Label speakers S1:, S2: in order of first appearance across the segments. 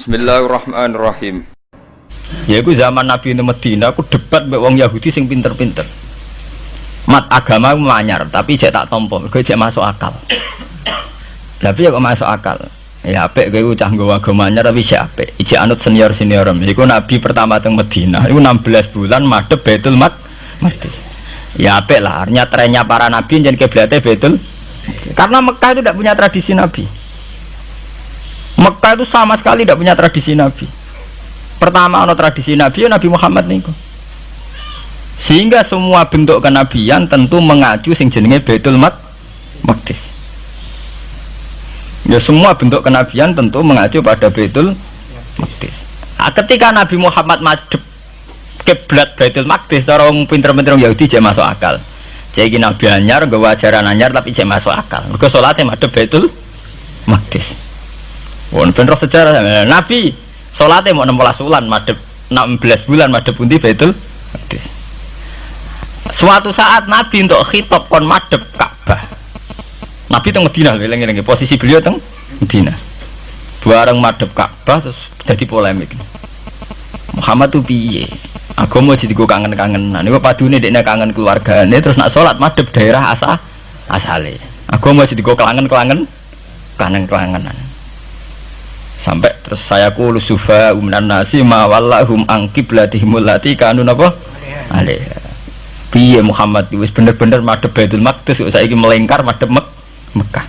S1: Bismillahirrahmanirrahim.
S2: Ya iku zaman Nabi di Medina aku debat mbek wong Yahudi sing pinter-pinter. Mat agama manyar tapi jek tak tampa, mergo jek masuk akal. Tapi ya kok masuk akal. Ya apik kowe cah nggo agama anyar tapi jek apik. Ijek anut senior-senior. Iku Nabi pertama teng Medina. Iku 16 bulan madhep Baitul Maqdis. Ya apik lah, artinya trennya para nabi jen kiblate Baitul. Karena Mekah itu tidak punya tradisi Nabi. Mekah itu sama sekali tidak punya tradisi Nabi. Pertama ada tradisi Nabi, ya Nabi Muhammad niku. Sehingga semua bentuk kenabian tentu mengacu sing jenenge Baitul Maqdis. Ya semua bentuk kenabian tentu mengacu pada Baitul Maqdis. Nah, ketika Nabi Muhammad madhep kiblat Baitul Maqdis, orang pinter-pinter Yahudi jek masuk akal. Jek iki nabi anyar, nggawa ajaran anyar tapi jek masuk akal. Mergo salate madhep Baitul Maqdis. Wong ben roh sejarah Nabi salate mau 16 bulan madhep 16 bulan madhep pundi Baitul Maqdis. Suatu saat Nabi untuk khitab kon madhep Ka'bah. Nabi teng Madinah eling-eling posisi beliau teng Madinah. Bareng madhep Ka'bah terus jadi polemik. Muhammad tuh piye? Agama jadi gue kangen-kangenan. Niku padune dekne kangen keluargane terus nak salat madhep daerah asale. Agama jadi gue kangen-kangenan. Sampai terus saya qulu sufa umnan nasi ma wallahum an qiblatihimul lati kanu napa alih. Piye Muhammad wis bener-bener madhep Baitul Maqdis saiki melingkar madhep Mekah.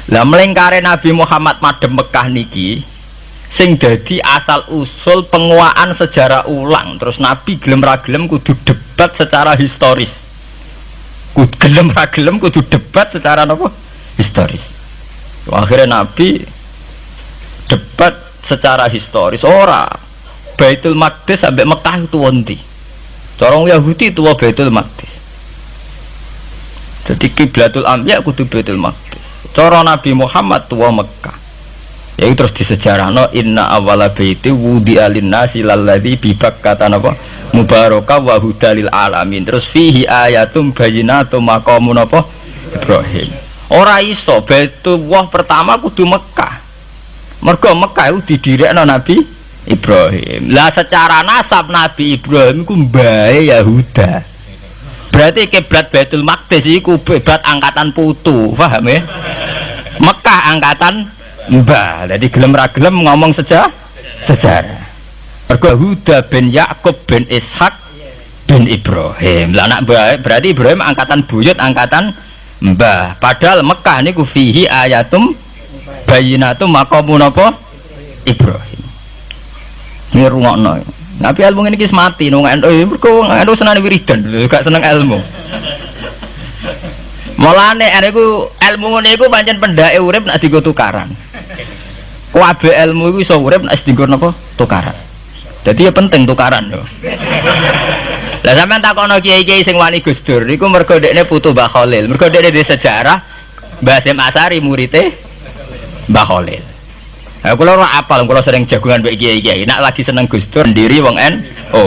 S2: Lah melingkare Nabi Muhammad madhep Mekah niki sing dadi asal usul penguaan sejarah ulang. Terus Nabi gelem ra gelem kudu debat secara historis. Gelem ra gelem kudu debat secara napa historis. Akhirnya Nabi debat secara historis. Ora Baitul Maqdis sampai Mekah itu wonti. Corong Yahudi itu Baitul Maqdis. Jadi kiblatul anbiya kudu Baitul Maqdis. Cara Nabi Muhammad tuwa Mekah. Ya terus disejarahno inna awwala baiti wudi'a lin-nasi lalladzi bi Bakkah napa mubaraka wa hudalil alamin. Terus fihi ayatum bayyinatum maqamun napa Ibrahim. Ora iso Baitullah pertama kudu Mekah. Mergo Mekah itu didirikan Nabi Ibrahim. Lah secara nasab Nabi Ibrahim itu mbae Yahuda. Berarti kiblat Baitul Maqdis iku kiblat angkatan putu, paham ya? Mekah angkatan mbah. Jadi gelem ra gelem ngomong sejarah. Mergo Huda bin Yakub bin Ishak bin Ibrahim. Lah anak mbah berarti Ibrahim angkatan buyut, angkatan mbah. Padahal Mekah niku fihi ayatum bayinatum maqamun apa Ibrahim. Ini rungokno. Nabi ilmu ini kis mati nang NU mergo NU senane wiridan, gak seneng ilmu. Mulane niku ilmu ngene iku pancen pendake urip nek dienggo tukaran. Kabeh ilmu iku iso urip nek dienggo napa tukaran. Jadi ya penting tukaran lho. Lah sampean takono kiai-kiai sing wani Gus Dur niku mergo dekne putu Mbah Khalil. Mergo dekne di sejarah Mbah Hasyim Asy'ari murite Mbah Khalil. Kula ora apal, kula sering jagungan mbek kiai-kiai. Nek lagi seneng Gus Dur ndiri wong NU.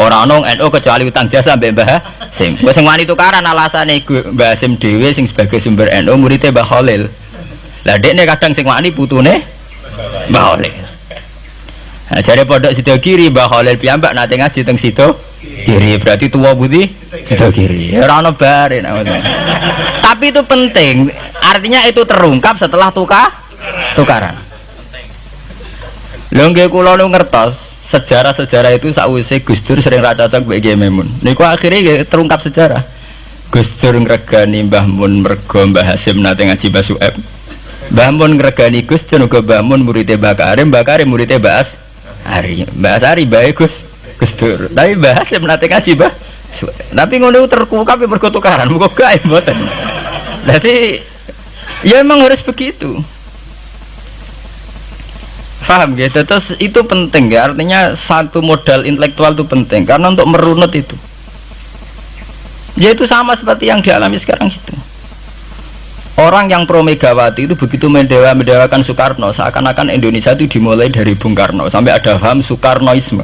S2: Ora ono NU kecuali utang jasa mbek Mbah Hasyim. Wis sing wani tukaran alasane Mbah Hasyim dhewe sing sebagai sumber NU murite Mbah Khalil. Lah dekne kadang sing wani putune Mbah Khalil. Nah, jare pondok Sido Kiri Mbah Khalil piyambak nate ngaji teng Sido Kiri, berarti tua budi Sido Kiri. Ora ono bare. Tapi itu penting. Artinya itu terungkap setelah tukaran. Lho nggih kula nu ngertos sejarah-sejarah itu sakwise Gus Dur sering ra cocok mbek Kiai Memun. Niku akhirnya terungkap sejarah. Gus Dur ngregani Mbah Mun mergo Mbah Hasyim nate ngaji Mbah Su'aib. Mbah Mun ngregani Gus Dur uga Mbah Mun muridé Mbah Karim, Mbah Karim muridé Mbah Asy'ari. Mbah Asy'ari bae Gus Dur. Tapi Mbah Hasyim nate ngaji Mbah Su'aib. Tapi ngono terungkap mergo tukaran, muga gae mboten. Dadi ya emang harus begitu. Paham gitu, terus itu penting ya, artinya satu modal intelektual itu penting karena untuk merunut itu ya itu sama seperti yang dialami sekarang itu. Orang yang pro Megawati itu begitu mendewakan Soekarno, seakan-akan Indonesia itu dimulai dari Bung Karno, sampai ada paham Soekarnoisme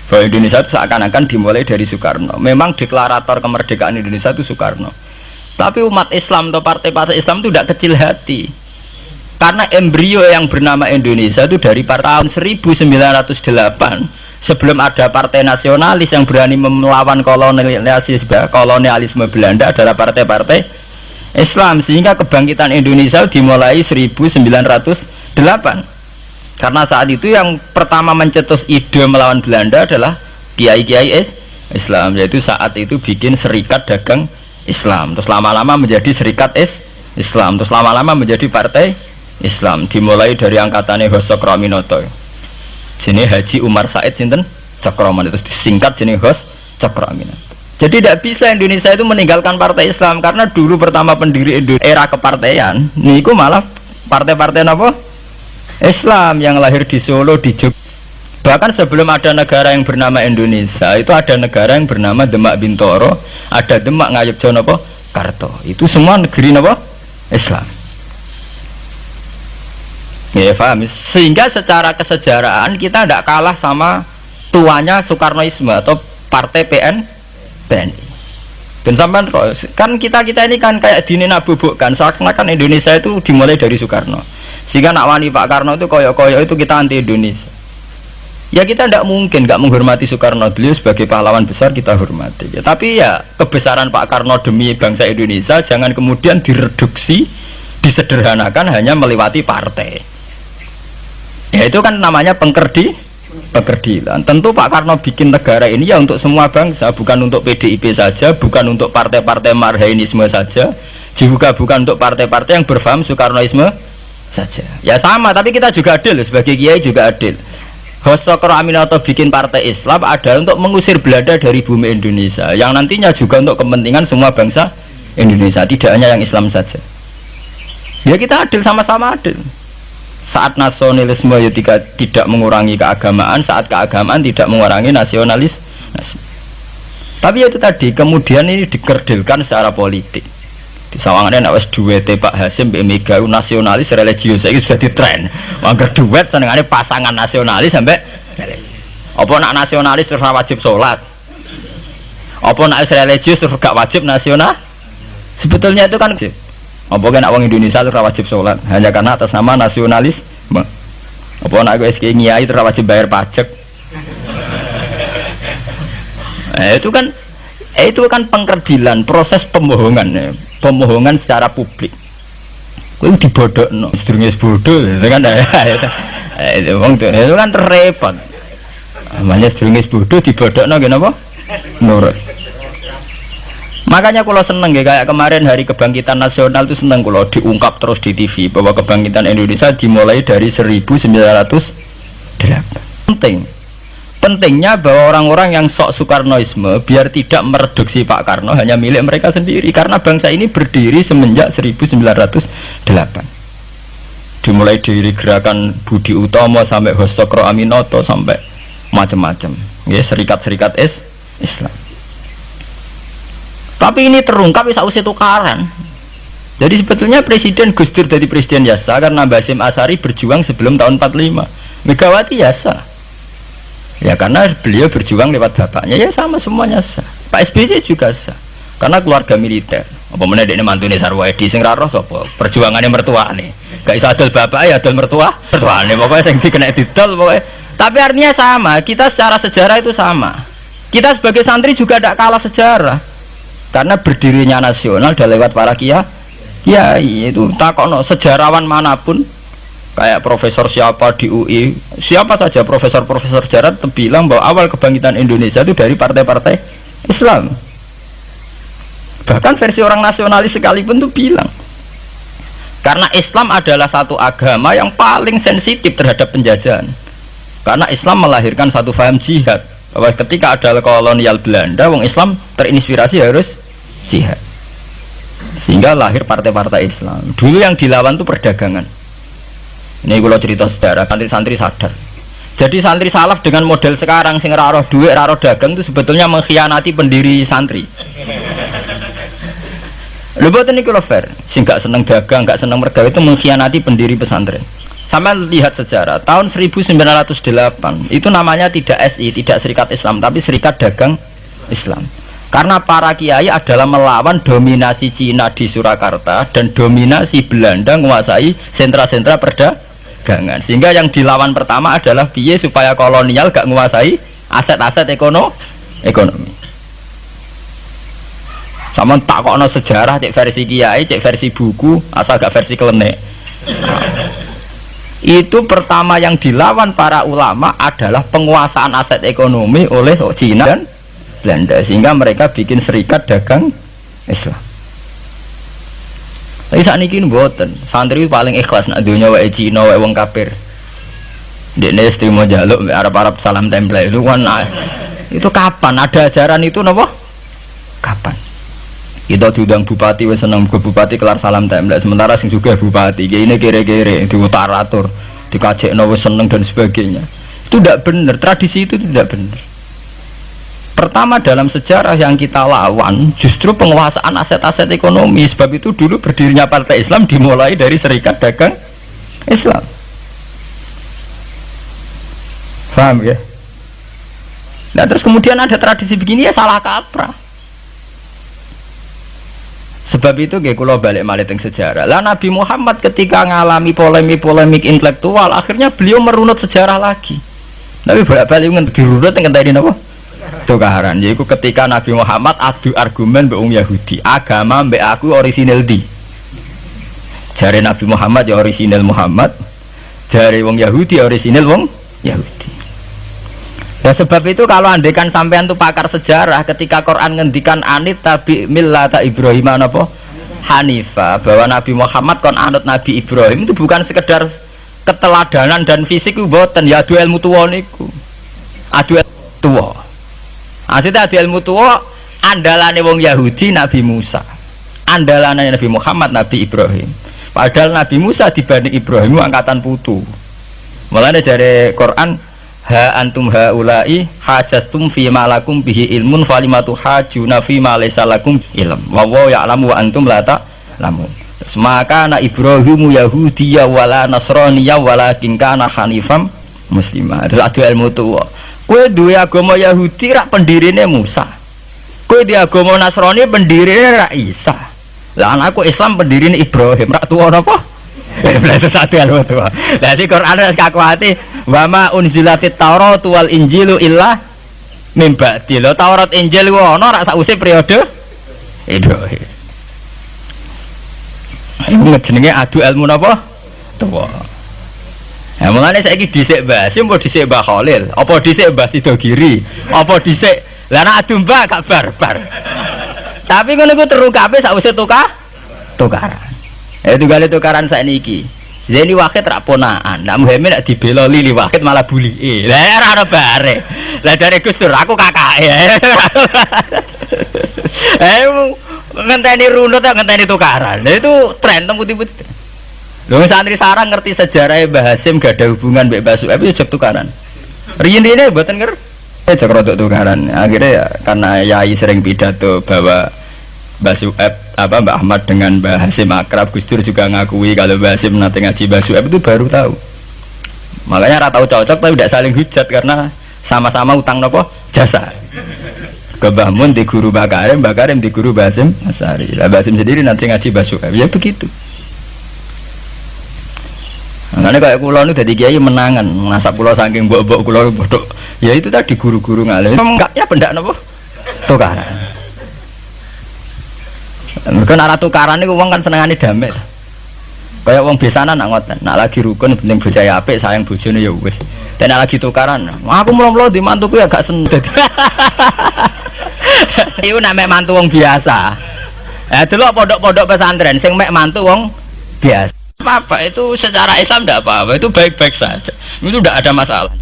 S2: bahwa Indonesia itu seakan-akan dimulai dari Soekarno. Memang deklarator kemerdekaan Indonesia itu Soekarno, tapi umat Islam atau partai-partai Islam itu tidak kecil hati. Karena embrio yang bernama Indonesia itu dari tahun 1908 sebelum ada partai nasionalis yang berani melawan kolonialisme Belanda adalah partai-partai Islam, sehingga kebangkitan Indonesia dimulai 1908. Karena saat itu yang pertama mencetus ide melawan Belanda adalah kiai-kiai Islam, yaitu saat itu bikin serikat dagang Islam, terus lama-lama menjadi serikat Islam, terus lama-lama menjadi partai Islam, dimulai dari angkatannya Hos Cokroaminoto. Jenis Haji Umar Said sinten Cokroman, itu disingkat jenis Hos Cokroaminoto. Jadi tidak bisa Indonesia itu meninggalkan partai Islam, karena dulu pertama pendiri era kepartaian niku malah partai-partai apa? Islam yang lahir di Solo, di Jogja. Bahkan sebelum ada negara yang bernama Indonesia, itu ada negara yang bernama Demak Bintoro, ada Demak Ngayogja napa Karto. Itu semua negeri napa Islam. Ya paham, sehingga secara kesejarahan kita tidak kalah sama tuanya Soekarnoisme atau partai PNI. Dan sampai kan kita ini kan kayak dinabubukkan seakan-akan Indonesia itu dimulai dari Soekarno, sehingga nak wani Pak Karno itu koyok-koyok itu kita anti Indonesia. Ya kita tidak mungkin nggak menghormati Soekarno, beliau sebagai pahlawan besar kita hormati ya, tapi ya kebesaran Pak Karno demi bangsa Indonesia jangan kemudian direduksi, disederhanakan hanya melewati partai. Ya itu kan namanya pengkerdilan. Tentu Pak Karno bikin negara ini ya untuk semua bangsa, bukan untuk PDIP saja, bukan untuk partai-partai marhainisme saja, juga bukan untuk partai-partai yang berfaham Soekarnoisme saja. Ya sama, tapi kita juga adil, sebagai kiai juga adil. Hos Cokroaminoto bikin partai Islam adalah untuk mengusir Belanda dari bumi Indonesia, yang nantinya juga untuk kepentingan semua bangsa Indonesia, tidak hanya yang Islam saja. Ya kita adil, sama-sama adil. Saat nasionalisme ya tidak mengurangi keagamaan, saat keagamaan tidak mengurangi nasionalis. Tapi itu tadi kemudian ini dikerdilkan secara politik. Di sawangannya nak wis duwete Pak Hasim mbek Mega nasionalis religius iki sudah ditren. Mangger duet senengane pasangan nasionalis sampai apa nak nasionalis terus wajib sholat. Apa nak religius terus gak wajib nasional? Sebetulnya itu kan apa kan wong Indonesia itu wajib sholat hanya karena atas nama nasionalisme. Apa nak gue kiai itu wajib bayar pajak. Itu kan pengkerdilan, proses pembohongan, pembohongan secara publik. Gue dibodokno, sedurunge bodoh, itu kan itu kan repot. Namanya sedurunge bodoh dibodokno kenapa? Nurut. Makanya kalau seneng ya, kayak kemarin Hari Kebangkitan Nasional itu seneng kalau diungkap terus di TV bahwa kebangkitan Indonesia dimulai dari 1908. Pentingnya bahwa orang-orang yang sok Soekarnoisme biar tidak mereduksi Pak Karno hanya milik mereka sendiri, karena bangsa ini berdiri semenjak 1908. Dimulai dari gerakan Budi Utomo sampai Hos Cokroaminoto sampai macam-macam, ya serikat-serikat Islam. Tapi ini terungkap sausé tukaran. Jadi sebetulnya Presiden Gus Dur jadi Presiden Yasa karena Basim Asari berjuang sebelum tahun 45. Megawati Yasa ya karena beliau berjuang lewat bapaknya, ya sama semuanya sah. Pak SBY juga sah karena keluarga militer. Apa meneh dekne mantune Sarwoedi sing ra roh sapa? Perjuangane mertuane. Gak iso adol bapak ya adol mertuane. Pokoke sing dikena didol pokoke. Tapi artinya sama, kita secara sejarah itu sama. Kita sebagai santri juga tidak kalah sejarah. Karena berdirinya nasional udah lewat para kiai itu takono sejarawan manapun kayak profesor siapa di UI, siapa saja profesor sejarah bilang bahwa awal kebangkitan Indonesia itu dari partai-partai Islam. Bahkan versi orang nasionalis sekalipun tuh bilang karena Islam adalah satu agama yang paling sensitif terhadap penjajahan, karena Islam melahirkan satu faham jihad bahwa ketika ada kolonial Belanda, wong Islam terinspirasi harus jihad, sehingga lahir partai-partai Islam. Dulu yang dilawan itu perdagangan. Ini kalau cerita sejarah, santri-santri sadar. Jadi santri salaf dengan model sekarang sing raro duit, raro dagang itu sebetulnya mengkhianati pendiri santri. Lho boten niku lho fair, sing gak seneng dagang, gak seneng mergawe itu mengkhianati pendiri pesantren. Sama lihat sejarah, tahun 1908 itu namanya tidak SI, tidak Serikat Islam, tapi Serikat Dagang Islam. Karena para kiai adalah melawan dominasi Cina di Surakarta dan dominasi Belanda menguasai sentra-sentra perdagangan. Sehingga yang dilawan pertama adalah piye supaya kolonial gak menguasai aset-aset ekonomi. Sama tak kok sejarah cek versi kiai, cek versi buku, asal gak versi klenek. Itu pertama yang dilawan para ulama adalah penguasaan aset ekonomi oleh Cina dan Belanda, sehingga mereka bikin serikat dagang Islam. Tapi saat ini mboten, santri paling ikhlas nak dunia wae Cina wae wong kafir. Dekne terima jaluk Arab-Arab salam tempel itu kan itu kapan ada ajaran itu napa? Kapan? Kita diundang bupati wis seneng ke bupati kelar salam tempel, sementara sing juga bupati ini kere-kere diutar-atur, dikajekno wis seneng dan sebagainya. Itu tidak benar, tradisi itu tidak benar. Pertama dalam sejarah yang kita lawan justru penguasaan aset-aset ekonomi. Sebab itu dulu berdirinya Partai Islam dimulai dari Serikat Dagang Islam. Paham ya? Nah terus kemudian ada tradisi begini ya salah kaprah. Sebab itu kayak kalau balik malih teng sejarah. Lah Nabi Muhammad ketika ngalami polemik intelektual, akhirnya beliau merunut sejarah lagi. Tapi balik dirunut teng tadi napa? Tukaran, yaitu ketika Nabi Muhammad adu argumen mbek wong Yahudi, agama mbek aku orisinil di. Jare Nabi Muhammad ya orisinil Muhammad, jare wong Yahudi orisinil wong Yahudi. Ya sebab itu kalau andekan sampean tuh pakar sejarah, ketika Quran ngendikan anit tabi millata Ibrahim apa? Hanifah, bahwa Nabi Muhammad kon anut Nabi Ibrahim itu bukan sekedar keteladanan dan fisik ku mboten, ya adu ilmu tuwa niku. Adu tuwa. Asita adu ilmu tua andalane wong Yahudi Nabi Musa, andalane Nabi Muhammad Nabi Ibrahim. Padahal Nabi Musa dibanding Ibrahim angkatan putu. Mulane dari Quran ha antum haula'i hajastum fi ma lakum bihi ilmun falimatu hajuna fi ma laysa lakum ilm wa wa ya'lamu wa antum la ta'lamun. Maka na Ibrahimu Yahudiyya wala Nasraniyya walakin kana hanifam muslimah. Itu adu ilmu tua. Kowe duwe agama Yahudi rak pendirine Musa. Kowe di agama Nasrani pendirine rak Isa. Lah anakku Islam pendirine Ibrahim rak tuwa napa? Itu satu ilmu tua. Lah si Quran wis kakuati wa ma unzilatit Taurat wal Injilu illa mim ba'di. Lho Taurat Injil ku ana rak sakwise periode Ibrahim. Iku jenenge adu ilmu napa? Tua. Ya mulane saiki dhisik Mbah Hasyim apa dhisik Mbah Khalil? Apa dhisik Mbah Sidogiri? Apa dhisik lah nek adu Mbah gak barbar. Tapi ngono iku terungkape sakwise tukaran. Tunggale tukaran sakniki. Zaini Wahid rak ponaan. Nak Muhammad nak dibela Lili Wahid malah bulike. Lah ora ono bare. Lah jare Gus Dur aku kakake. Ngenteni runut kok ngenteni tukaran. Lah itu tren temputi-temputi. Lho santri sarang ngerti sejarah Mbah Hasyim gak ada hubungan mbek Mbah Su'aib itu jek tukaran. Riyen ini mboten ngerti jek rodok tukaran. Akhirnya ya, karena Yai sering pidato bahwa Mbah Su'aib apa Mbah Ahmad dengan Mbah Hasyim akrab, Gus Dur juga ngakui kalau Mbah Hasyim nanti ngaji Mbah Su'aib itu baru tahu. Makanya ora tahu cocok tapi tidak saling hujat karena sama-sama utang nopo jasa. Ke Mbah Mun di guru Mbah Karim di guru Mbah Hasyim Asy'ari. Lah Mbah Hasyim sendiri nanti ngaji Mbah Su'aib. Ya begitu. Karena kayak kulo itu dari kiai menangan, nasab kulo saking mbok-mbok kulo bodoh. Ya itu tadi guru-guru ngalim. Enggak ya pendak napa? Tukaran. Mereka arah tukaran itu uang kan senengane damai. Kayak uang biasana nak ngoten, nak lagi rukun penting bocah apik sayang bojone ya wis. Dan nak lagi tukaran, aku mlo-mlo di mantuku ya gak seneng. Iku nak mek mantu wong biasa. Delok pondok-pondok pesantren sing mek mantu wong biasa. Apa itu secara Islam tidak apa-apa, itu baik-baik saja, itu tidak ada masalah.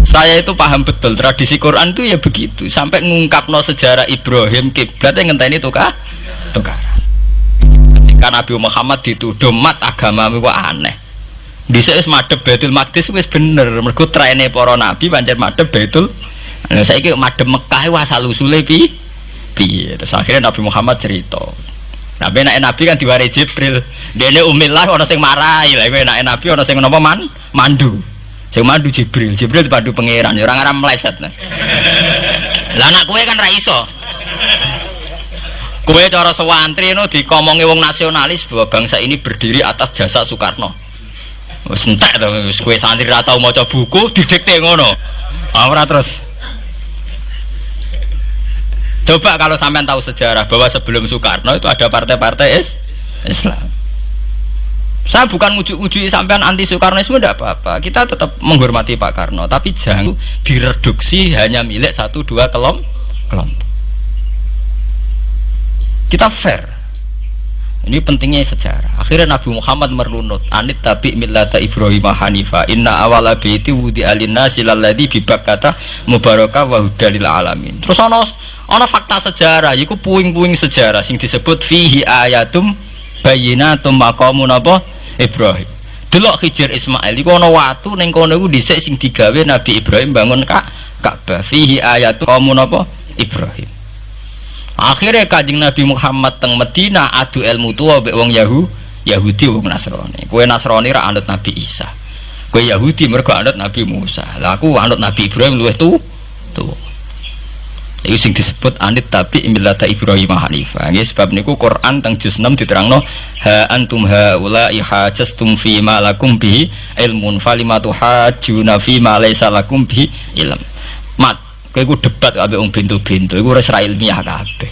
S2: Saya itu paham betul tradisi Quran itu ya begitu, sampai ngungkapno sejarah Ibrahim kiblat yang ngenteni tukaran. Ketika Nabi Muhammad dituduh mat agamamu kok aneh, dhisik wis madhep Baitul Maqdis wis bener, mergo trene para nabi pancen madhep Baitul. Lah saiki madhep Mekah wae asal usule piye. Terus akhirnya Nabi Muhammad cerita. Nabi Nabi kan diwari Jibril. Dene umillah ana sing marahi. Lah kowe enak Nabi ana sing napa mandu. Sing mandu Jibril dipandu pangeran ya ora ngarep meleset. Lah anak kowe kan ra iso. Kowe cara sewantri no dikomongi wong nasionalis bahwa bangsa ini berdiri atas jasa Soekarno. Wis entek to wis kowe santri ra tau maca buku didikte ngono. Ora terus. Coba kalau sampean tahu sejarah bahwa sebelum Soekarno itu ada partai-partai Islam. Saya bukan ngujuk-ngujuk sampean anti Soekarnoisme, tidak apa-apa. Kita tetap menghormati Pak Karno, tapi jangan direduksi hanya milik 1-2 kelompok. Kita fair. Ini pentingnya sejarah. Akhirnya Nabi Muhammad merlunut anit tabi millata Ibrahim hanifa inna awala baiti wudi alinasi lalladzi bi Bakkata mubarakah wa hudalil alamin. Terus ana fakta sejarah iku puing-puing sejarah sing disebut fihi ayatum bayyinatum maqamun apa Ibrahim. Delok Khidir Ismail iku ana watu ning kono iku dhisik sing digawe Nabi Ibrahim bangun Ka'bah fihi ayatum maqamun apa Ibrahim. Akhirnya Kanjeng Nabi Muhammad teng Medina adu ilmu tua mbek wong Yahudi wong Nasrani. Kowe Nasrani ra anut Nabi Isa. Kowe Yahudi mergo anut Nabi Musa. Lah aku anut Nabi Ibrahim luwih tuwa. Iku sing disebut anit tabi millata Ibrahim hanifa. Nggih sebab niku Quran teng juz 6 diterangno ha antum haula ihajastum fi ma lakum bihi ilmun falimatu hajjuna fi ma laysa lakum bihi ilm. Mat kowe ku debat ambek wong bintu-bintu iku wis ra ilmiah kabeh.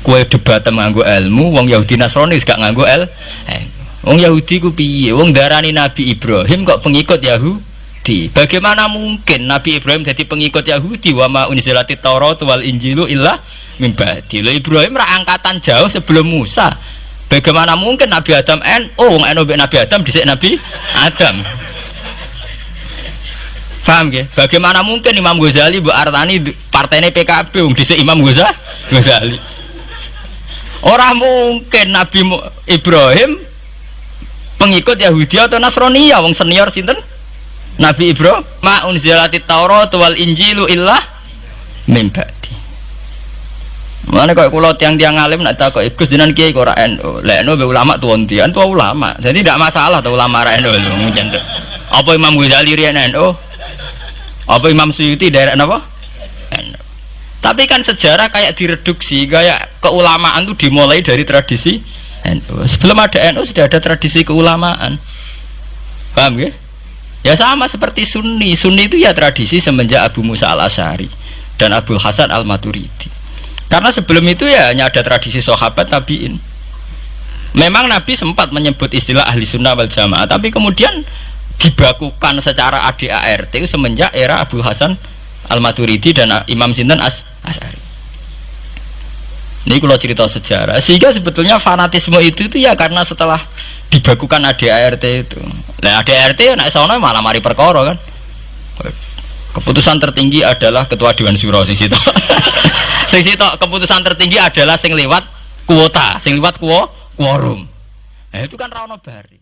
S2: Kowe debat nganggo ilmu, wong Yahudi Nasrani wis gak nganggo wong Yahudi ku piye? Wong darani Nabi Ibrahim kok pengikut Yahudi. Bagaimana mungkin Nabi Ibrahim jadi pengikut Yahudi? Wa ma unzilatit Taurat wal Injilu illa min ba'di. Lho Ibrahim ra angkatan jauh sebelum Musa. Bagaimana mungkin Nabi Adam wong Nabi Adam dhisik Nabi Adam. Paham ya? Bagaimana mungkin Imam Ghazali Bu Artani partainya PKB wong dhisik Imam Ghazali. Ora mungkin Nabi Ibrahim pengikut Yahudi atau Nasrani ya wong senior sinten? Nabi Ibrahim ma unzilatit Taurat wal Injilu illa min ba'di. Mane kok kula tiang-tiang alim nak takok Gus jenengan kiai kok ora NU. Lek NU be ulama tuwon tian tua ulama. Jadi tidak masalah tuh ulama ra NU mungkin. Apa Imam Ghazali riyen NU? Apa Imam Suyuti daerah apa? NU. Tapi kan sejarah kayak direduksi, kayak keulamaan itu dimulai dari tradisi NU. Sebelum ada NU sudah ada tradisi keulamaan. Paham ya? Ya sama seperti Sunni. Sunni itu ya tradisi semenjak Abu Musa al-Asy'ari dan Abdul Hasan al-Maturidi. Karena sebelum itu ya hanya ada tradisi sahabat tabi'in. Memang Nabi sempat menyebut istilah ahli sunnah wal jamaah, tapi kemudian dibakukan secara ADART semenjak era Abdul Hasan al-Maturidi dan Imam Sinten Asy'ari. Ini kalau cerita sejarah, sehingga sebetulnya fanatisme itu ya karena setelah dibakukan ADART itu. Nah ADART nek sono malah mari perkara kan. Keputusan tertinggi adalah ketua Dewan Syuro sing sitok. Sing sitok keputusan tertinggi adalah sing lewat kuota, sing lewat quorum. Nah itu kan ra ono bari.